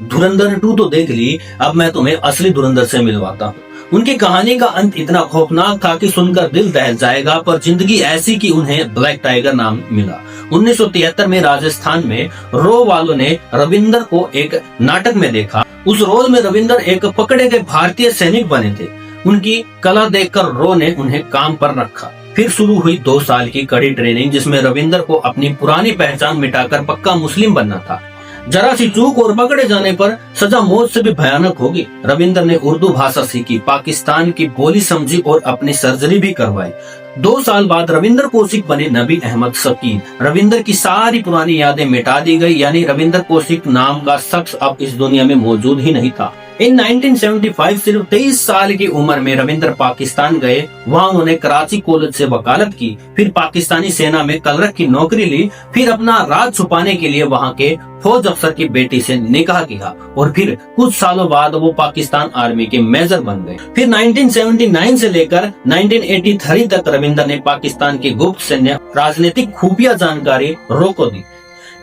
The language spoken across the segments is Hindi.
धुरंधर 2 तो देख ली, अब मैं तुम्हें असली धुरंधर से मिलवाता हूँ। उनकी कहानी का अंत इतना खौफनाक था कि सुनकर दिल दहल जाएगा, पर जिंदगी ऐसी कि उन्हें ब्लैक टाइगर नाम मिला। 1973 में राजस्थान में रो वालों ने रविंदर को एक नाटक में देखा। उस रोल में रविंदर एक पकड़े गए भारतीय सैनिक बने थे। उनकी कला देखकर रो ने उन्हें काम पर रखा। फिर शुरू हुई 2 साल की कड़ी ट्रेनिंग, जिसमें रविंदर को अपनी पुरानी पहचान मिटाकर पक्का मुस्लिम बनना था। जरा सी चूक और पकड़े जाने पर सजा मौत से भी भयानक होगी। रविंदर ने उर्दू भाषा सीखी, पाकिस्तान की बोली समझी और अपनी सर्जरी भी करवाई। 2 साल बाद रविंदर कौशिक बने नबी अहमद शकील। रविंदर की सारी पुरानी यादें मिटा दी गई, यानी रविंदर कौशिक नाम का शख्स अब इस दुनिया में मौजूद ही नहीं था। इन 1975 सिर्फ 23 साल की उम्र में रविंदर पाकिस्तान गए। वहां उन्होंने कराची कॉलेज से वकालत की, फिर पाकिस्तानी सेना में कलरक की नौकरी ली, फिर अपना राज छुपाने के लिए वहां के फौज अफसर की बेटी से निकाह किया और फिर कुछ सालों बाद वो पाकिस्तान आर्मी के मेजर बन गए। फिर 1979 से लेकर 1983 तक रविंदर ने पाकिस्तान की गुप्त सैन्य राजनीतिक खुफिया जानकारी रो को दी,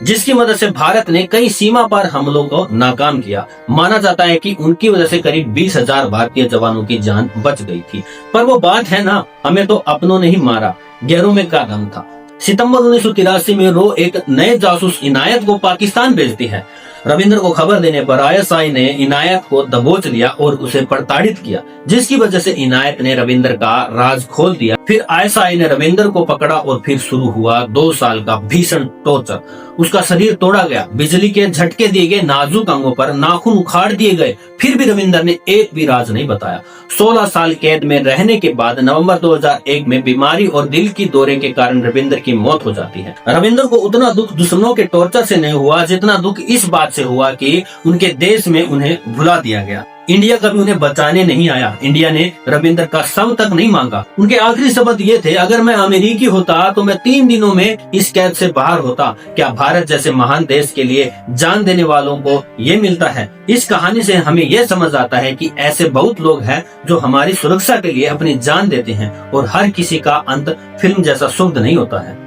जिसकी मदद से भारत ने कई सीमा पार हमलों को नाकाम किया। माना जाता है कि उनकी वजह से करीब 20,000 भारतीय जवानों की जान बच गई थी। पर वो बात है ना, हमें तो अपनों ने ही मारा, गैरों में क्या दम था। सितंबर 1983 में रो एक नए जासूस इनायत को पाकिस्तान भेजती है। रविंदर को खबर देने पर आईएसआई ने इनायत को दबोच लिया और उसे प्रताड़ित किया, जिसकी वजह से इनायत ने रविंदर का राज खोल दिया। फिर आईएसआई ने रविंदर को पकड़ा और फिर शुरू हुआ 2 साल का भीषण टॉर्चर। उसका शरीर तोड़ा गया, बिजली के झटके दिए गए, नाजुक अंगों पर नाखून उखाड़ दिए गए, फिर भी रविंदर ने एक भी राज नहीं बताया। 16 साल कैद में रहने के बाद नवंबर 2001 में बीमारी और दिल की दौरे के कारण रविंदर की मौत हो जाती है। रविंदर को उतना दुख दुश्मनों के टॉर्चर से नहीं हुआ जितना दुख इस बात से हुआ कि उनके देश में उन्हें भुला दिया गया। इंडिया कभी उन्हें बचाने नहीं आया। इंडिया ने रविंदर का शव तक नहीं मांगा। उनके आखिरी शब्द ये थे, अगर मैं अमेरिकी होता तो मैं 3 दिनों में इस कैद से बाहर होता। क्या भारत जैसे महान देश के लिए जान देने वालों को ये मिलता है? इस कहानी से हमें यह समझ आता है कि ऐसे बहुत लोग हैं जो हमारी सुरक्षा के लिए अपनी जान देते हैं और हर किसी का अंत फिल्म जैसा शुभ नहीं होता है।